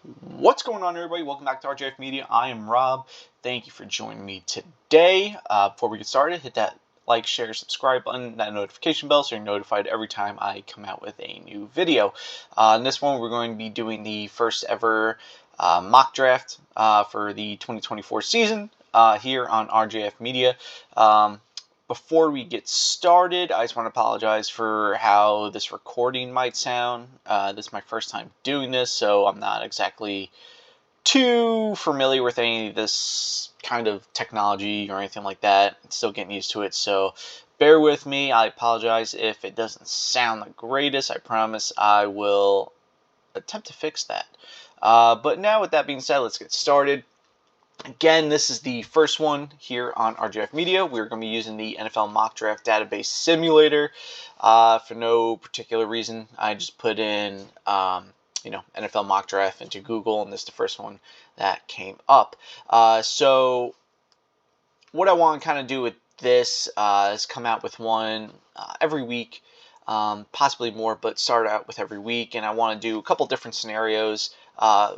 What's going on, everybody? Welcome back to RJF Media. I am Rob. Thank you for joining me today. Before we get started, hit that like, share, subscribe button, that notification bell, so you're notified every time I come out with a new video. In this one, we're going to be doing the first ever mock draft for the 2024 season here on RJF Media. Before we get started, I just want to apologize for how this recording might sound. This is my first time doing this, so I'm not exactly too familiar with any of this kind of technology or anything like that. I'm still getting used to it, so bear with me. I apologize if it doesn't sound the greatest. I promise I will attempt to fix that. But now, with that being said, let's get started. Again, this is the first one here on RJF Media. We're going to be using the NFL Mock Draft Database Simulator. For no particular reason, I just put in, NFL Mock Draft into Google, and this is the first one that came up. So what I want to kind of do with this is come out with one every week. Possibly more, but start out with every week. And I want to do a couple different scenarios.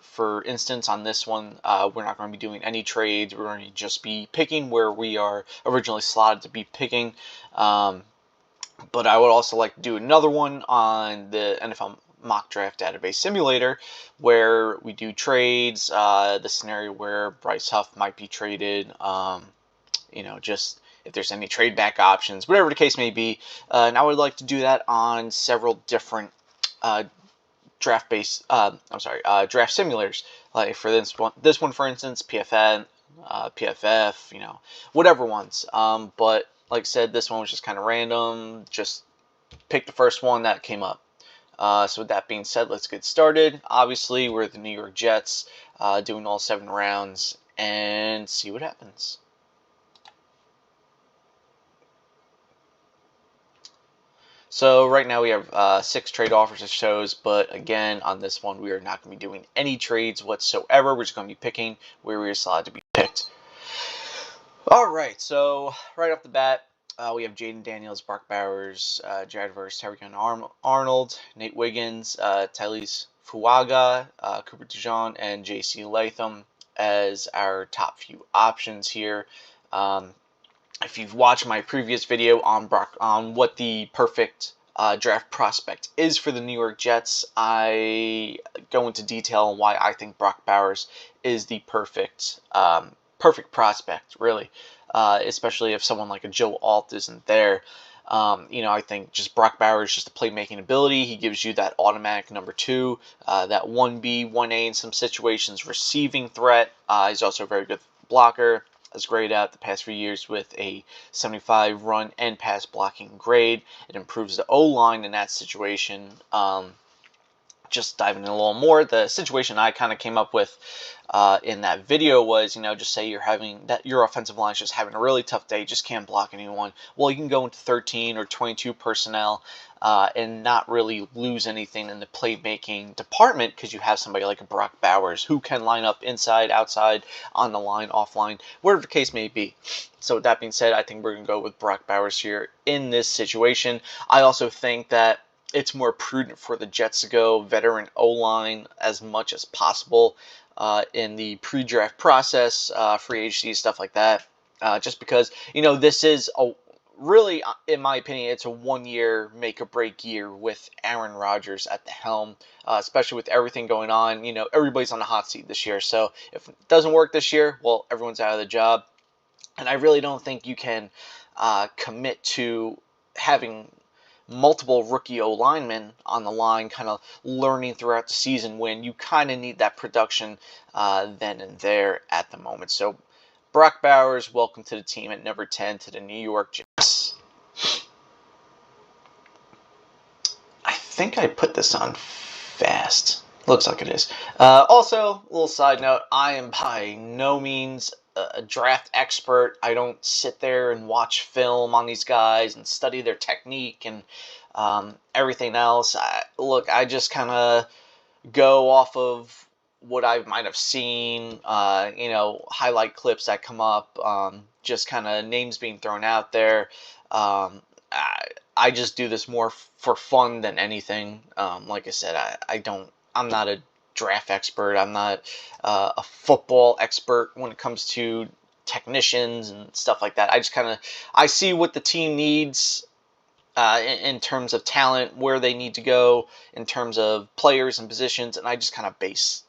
For instance, on this one, we're not going to be doing any trades. We're going to just be picking where we are originally slotted to be picking. But I would also like to do another one on the NFL Mock Draft Database Simulator, where we do trades. The scenario where Bryce Huff might be traded. Just if there's any trade back options, whatever the case may be. And I would like to do that on several different draft simulators. Like for this one, for instance, PFN, PFF, whatever ones. But like I said, this one was just kind of random. Just pick the first one that came up. So with that being said, let's get started. Obviously, we're the New York Jets, doing all 7 rounds, and see what happens. So right now we have 6 trade offers it shows, but again, on this one, we are not going to be doing any trades whatsoever. We're just going to be picking where we're slotted to be picked. All right, so right off the bat, we have Jaden Daniels, Brock Bowers, Jared Verse, Terrion Arnold, Nate Wiggins, Tyrese Fuaga, Cooper DeJean, and J.C. Latham as our top few options here. If you've watched my previous video on what the perfect draft prospect is for the New York Jets, I go into detail on why I think Brock Bowers is the perfect prospect, really. Especially if someone like a Joe Alt isn't there. I think just Brock Bowers, just the playmaking ability. He gives you that automatic number 2, that 1B, 1A in some situations, receiving threat. He's also a very good blocker. Has graded out the past few years with a 75 run and pass blocking grade. It improves the O-line in that situation. Just diving in a little more, the situation I kind of came up with in that video was, just say your offensive line is just having a really tough day, just can't block anyone. Well, you can go into 13 or 22 personnel and not really lose anything in the playmaking department because you have somebody like a Brock Bowers who can line up inside, outside, on the line, offline, whatever the case may be. So with that being said, I think we're going to go with Brock Bowers here in this situation. I also think that it's more prudent for the Jets to go veteran O-line as much as possible in the pre-draft process, free agency, stuff like that. Just because, this is really, in my opinion, it's a 1-year make-or-break year with Aaron Rodgers at the helm, especially with everything going on. Everybody's on the hot seat this year. So if it doesn't work this year, well, everyone's out of the job. And I really don't think you can commit to having multiple rookie O-linemen on the line kind of learning throughout the season when you kind of need that production then and there at the moment. So Brock Bowers, welcome to the team at number 10 to the New York Jets. I think I put this on fast. Looks like it is. Also, a little side note, I am by no means a draft expert. I don't sit there and watch film on these guys and study their technique and everything else. I just kind of go off of what I might have seen, highlight clips that come up, just kind of names being thrown out there. I just do this more for fun than anything. Like I said, I'm not a draft expert. I'm not a football expert when it comes to technicians and stuff like that. I see what the team needs in terms of talent, where they need to go in terms of players and positions, and I just kind of base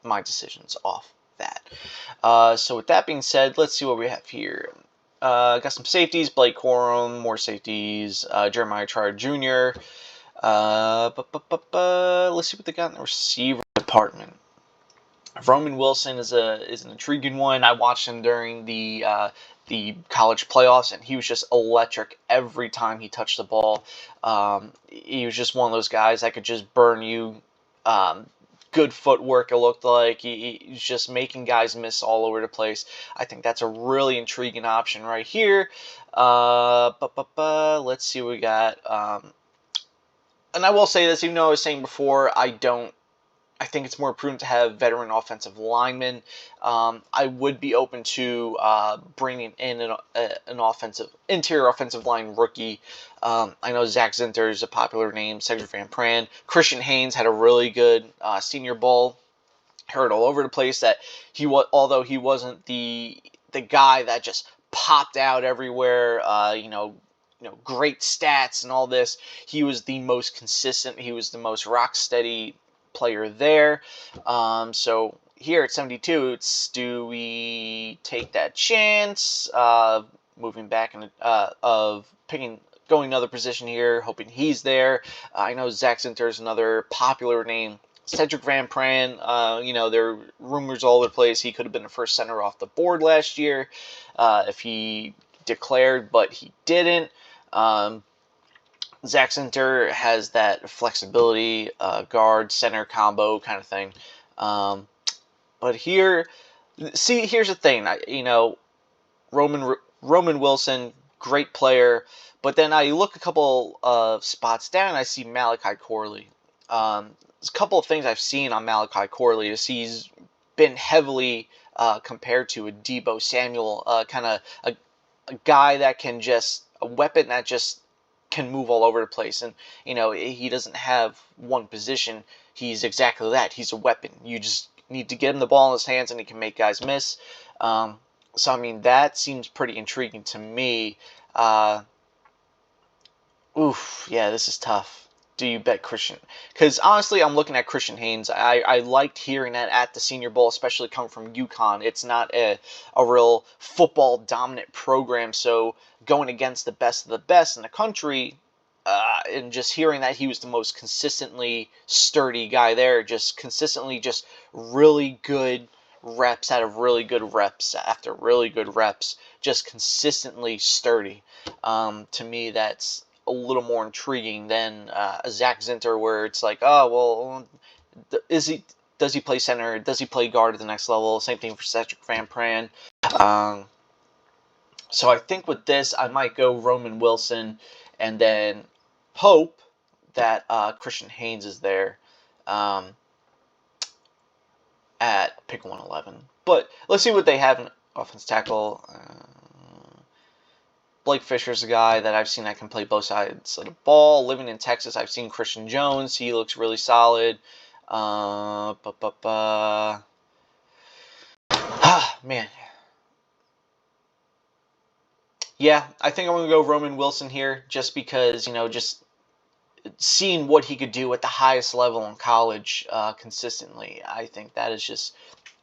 my decisions off that. So with that being said, let's see what we have here. Got some safeties, Blake Corum, more safeties, Jeremiah Trotter Jr. Let's see what they got in the receiver department. Roman Wilson is an intriguing one. I watched him during the college playoffs, and he was just electric every time he touched the ball. He was just one of those guys that could just burn you. Good footwork, it looked like. He's just making guys miss all over the place. I think that's a really intriguing option right here. Let's see what we got. And I will say this, even though I was saying before, I think it's more prudent to have veteran offensive linemen. I would be open to bringing in an interior offensive line rookie. I know Zach Zinter is a popular name. Cedric Van Pran. Christian Haynes had a really good Senior Bowl. Heard all over the place that although he wasn't the guy that just popped out everywhere. Great stats and all this. He was the most consistent. He was the most rock steady player there. So here at 72, do we take that chance moving back and going another position here, hoping he's there. I know Zach Zinter is another popular name. Cedric Van Pran, there are rumors all over the place. He could have been the first center off the board last year if he declared, but he didn't. Zach Zinter has that flexibility, guard center combo kind of thing. But here's the thing. Roman Wilson, great player, but then I look a couple of spots down and I see Malachi Corley. There's a couple of things I've seen on Malachi Corley. He's been heavily compared to a Deebo Samuel, kind of a guy that can a weapon that just can move all over the place. And, he doesn't have one position. He's exactly that. He's a weapon. You just need to get him the ball in his hands and he can make guys miss. So, that seems pretty intriguing to me. Yeah, this is tough. Do you bet Christian? Because honestly, I'm looking at Christian Haynes. I liked hearing that at the Senior Bowl, especially coming from UConn. It's not a real football dominant program, so going against the best of the best in the country, and just hearing that he was the most consistently sturdy guy there, just consistently just really good reps out of really good reps after really good reps, just consistently sturdy. To me, that's a little more intriguing than a Zach Zinter, where it's like, oh well, does he play center? Does he play guard at the next level? Same thing for Cedric Van Pran. So I think with this, I might go Roman Wilson, and then hope that Christian Haynes is there at pick 111. But let's see what they have in offense tackle. Blake Fisher's a guy that I've seen that can play both sides of the ball. Living in Texas, I've seen Christian Jones. He looks really solid. Man. Yeah, I think I'm going to go Roman Wilson here just because, just seeing what he could do at the highest level in college consistently. I think that is just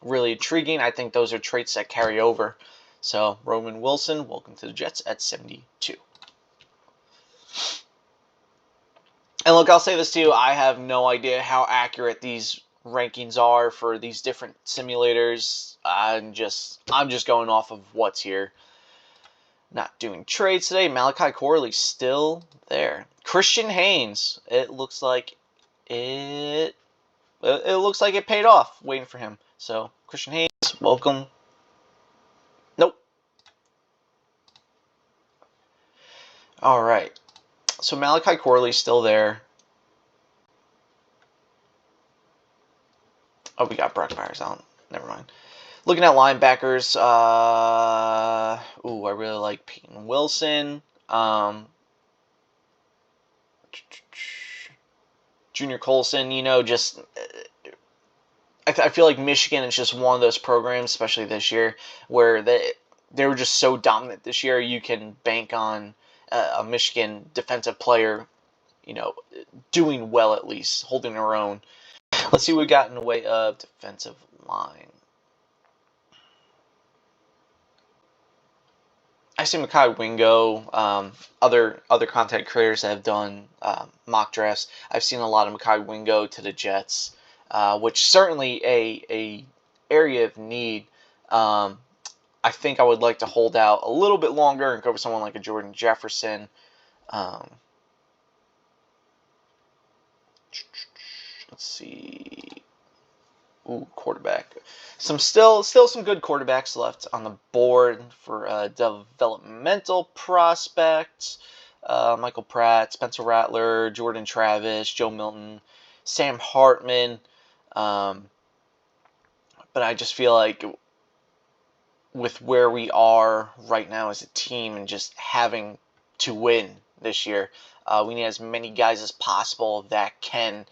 really intriguing. I think those are traits that carry over. So, Roman Wilson, welcome to the Jets at 72. And look, I'll say this too. I have no idea how accurate these rankings are for these different simulators. I'm just going off of what's here. Not doing trades today. Malachi Corley still there. Christian Haynes. It looks like it paid off waiting for him. So, Christian Haynes, welcome. Nope. All right. So Malachi Corley's still there. Oh, we got Brock Bowers out. Never mind. Looking at linebackers. I really like Peyton Wilson. Junior Colson, I feel like Michigan is just one of those programs, especially this year, where they were just so dominant this year. You can bank on a Michigan defensive player, doing well, at least holding their own. Let's see what we got in the way of defensive line. I see Mekhi Wingo, other content creators that have done mock drafts. I've seen a lot of Mekhi Wingo to the Jets, which certainly a area of need. I think I would like to hold out a little bit longer and go for someone like a Jordan Jefferson. Let's see. Ooh, quarterback. Still some good quarterbacks left on the board for developmental prospects. Michael Pratt, Spencer Rattler, Jordan Travis, Joe Milton, Sam Hartman. But I just feel like with where we are right now as a team and just having to win this year, we need as many guys as possible that can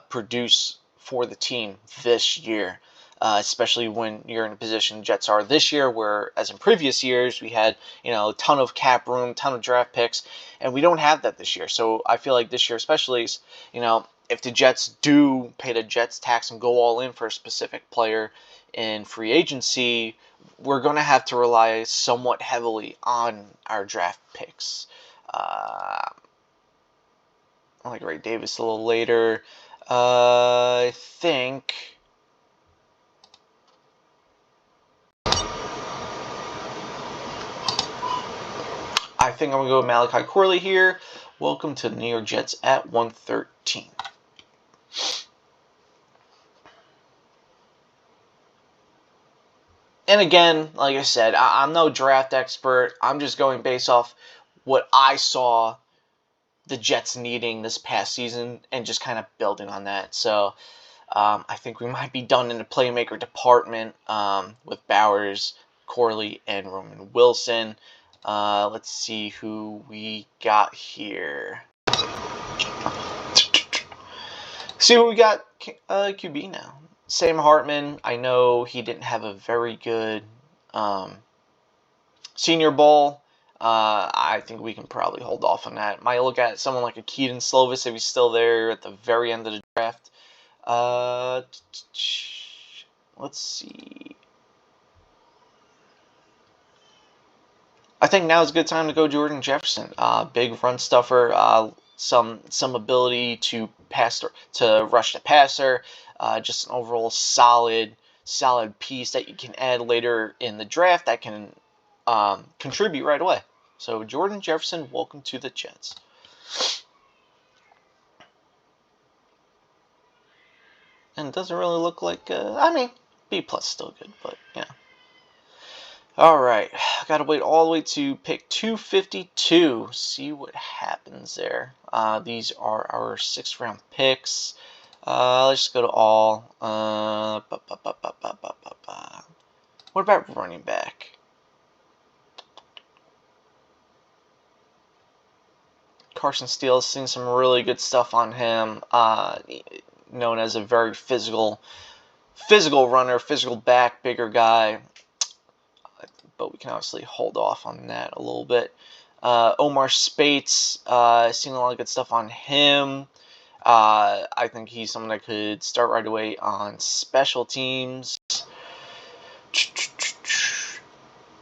produce for the team this year, especially when you're in a position Jets are this year, where as in previous years we had a ton of cap room, ton of draft picks, and we don't have that this year. So I feel like this year, especially, if the Jets do pay the Jets tax and go all in for a specific player in free agency, we're going to have to rely somewhat heavily on our draft picks. I like Ray Davis a little later. I think I'm going to go with Malachi Corley here. Welcome to the New York Jets at 113. And again, like I said, I'm no draft expert. I'm just going based off what I saw the Jets needing this past season and just kind of building on that. So I think we might be done in the playmaker department with Bowers, Corley, and Roman Wilson. Let's see who we got here. See who we got QB now. Sam Hartman. I know he didn't have a very good Senior Bowl. I think we can probably hold off on that. Might look at someone like a Keaton Slovis if he's still there at the very end of the draft. Let's see. I think now is a good time to go Jordan Jefferson. Big run stuffer. Some ability to rush the passer. Just an overall solid piece that you can add later in the draft that can contribute right away. So Jordan Jefferson, welcome to the Jets. And it doesn't really look like, B plus still good, but yeah. Alright, gotta wait all the way to pick 252, see what happens there. These are our 6th round picks. Let's just go to all. What about running back? Carson Steele's seen some really good stuff on him. Known as a very physical runner, physical back, bigger guy. But we can obviously hold off on that a little bit. Omar Spates, seen a lot of good stuff on him. I think he's someone that could start right away on special teams.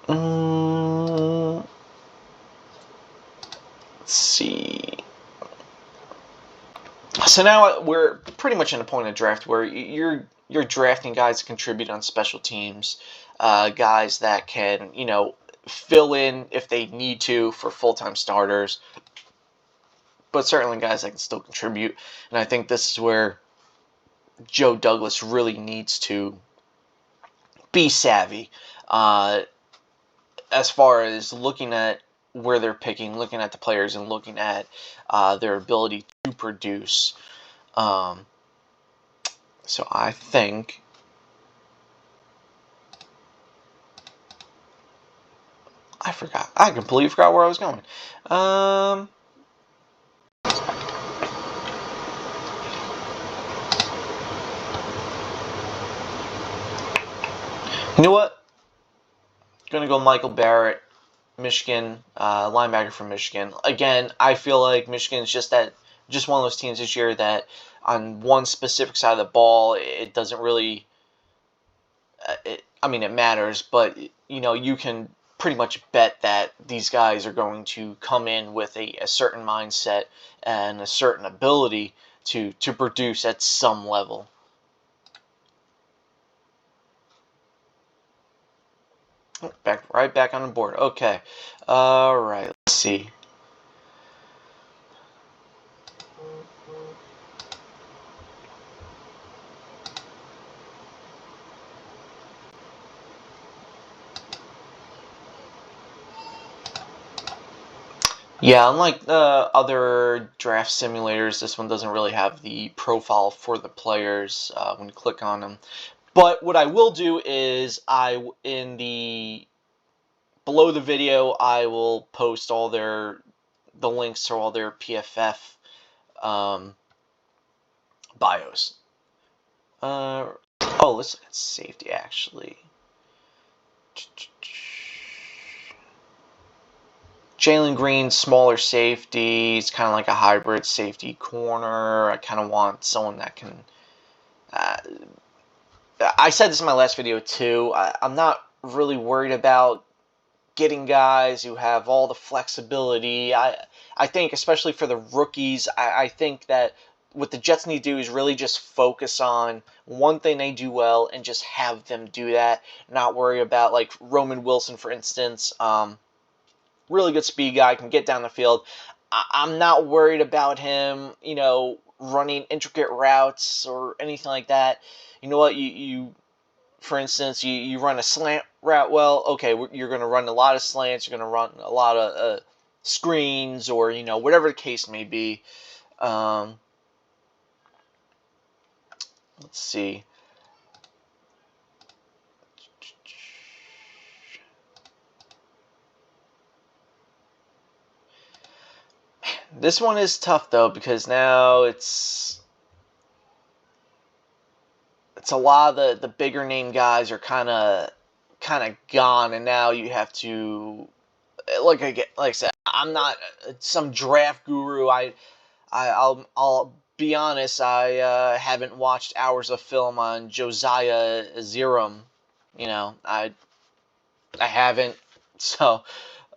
Let's see. So now we're pretty much in a point of draft where you're drafting guys to contribute on special teams, guys that can fill in if they need to for full-time starters, but certainly guys that can still contribute. And I think this is where Joe Douglas really needs to be savvy as far as looking at where they're picking, looking at the players, and looking at their ability to produce. So I think I completely forgot where I was going. You know what? Gonna go Michael Barrett, Michigan, linebacker from Michigan. Again, I feel like Michigan's just one of those teams this year that on one specific side of the ball, it doesn't really. It matters, but you can pretty much bet that these guys are going to come in with a certain mindset and a certain ability to produce at some level. Right back on the board. Okay. All right. Let's see. Yeah, unlike the other draft simulators, this one doesn't really have the profile for the players when you click on them. But what I will do is in the below the video, I will post the links to all their PFF bios. Let's look at safety actually. Jalen Green, smaller safety. He's kind of like a hybrid safety corner. I kind of want someone that can. I said this in my last video too. I'm not really worried about getting guys who have all the flexibility. I think, especially for the rookies, I think that what the Jets need to do is really just focus on one thing they do well and just have them do that. Not worry about, like, Roman Wilson, for instance. Really good speed guy, can get down the field. I'm not worried about him, running intricate routes or anything like that. You know what? You for instance, you run a slant route well. Okay, you're going to run a lot of slants. You're going to run a lot of screens, or whatever the case may be. Let's see. This one is tough though, because now it's a lot of the bigger name guys are kind of gone, and now you have to, like I said, I'm not some draft guru. I'll be honest, I haven't watched hours of film on Josiah Zerum. I haven't. So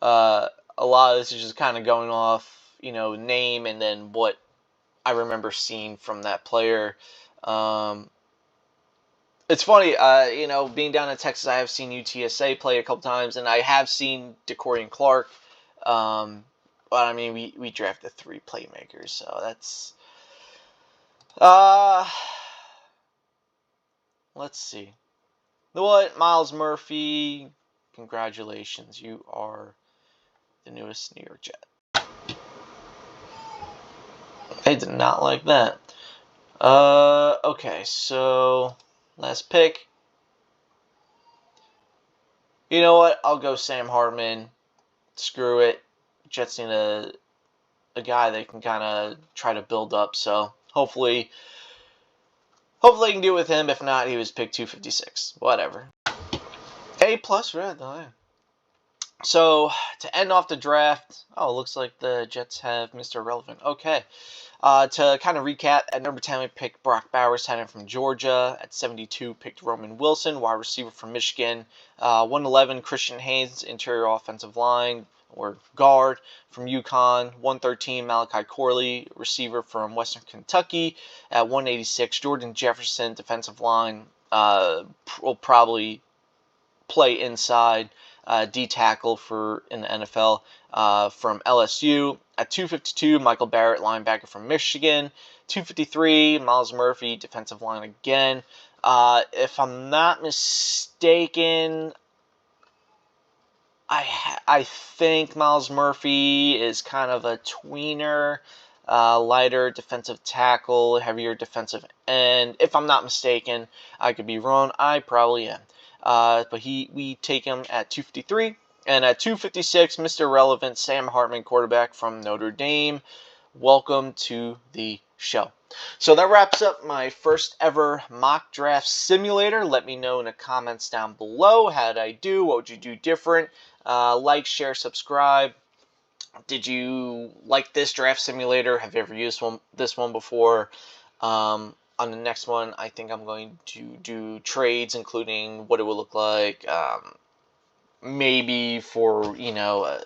a lot of this is just kind of going off, name and then what I remember seeing from that player. It's funny, being down in Texas, I have seen UTSA play a couple times, and I have seen DeCorian Clark. But I mean, we drafted 3 playmakers, so that's. Let's see. You know what, Myles Murphy? Congratulations, you are the newest New York Jet. They did not like that. Okay, so last pick. You know what? I'll go Sam Hartman. Screw it. Jets need a guy they can kind of try to build up. So hopefully I can do it with him. If not, he was pick 256. Whatever. A+ red though. Yeah. So to end off the draft, it looks like the Jets have Mr. Irrelevant. Okay. To kind of recap, at number 10, we picked Brock Bowers, tight end from Georgia. At 72, picked Roman Wilson, wide receiver from Michigan. 111, Christian Haynes, interior offensive line or guard from UConn. 113, Malachi Corley, receiver from Western Kentucky. At 186, Jordan Jefferson, defensive line, will probably play inside. D tackle in the NFL from LSU. At 252, Michael Barrett, linebacker from Michigan. 253, Myles Murphy, defensive line again. If I'm not mistaken, I think Myles Murphy is kind of a tweener, lighter defensive tackle, heavier defensive end. If I'm not mistaken, I could be wrong. I probably am. But we take him at 253. And at 256, Mr. Relevant, Sam Hartman, quarterback from Notre Dame. Welcome to the show. So that wraps up my first ever mock draft simulator. Let me know in the comments down below. How did I do? What would you do different? Like, share, subscribe. Did you like this draft simulator? Have you ever used this one before? On the next one, I think I'm going to do trades, including what it would look like. Maybe for, you know,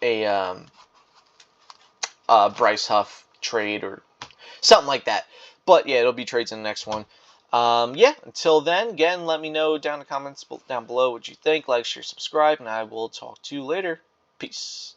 a Bryce Huff trade or something like that. But yeah, it'll be trades in the next one. Yeah, until then, again, let me know down in the comments down below what you think. Like, share, subscribe, and I will talk to you later. Peace.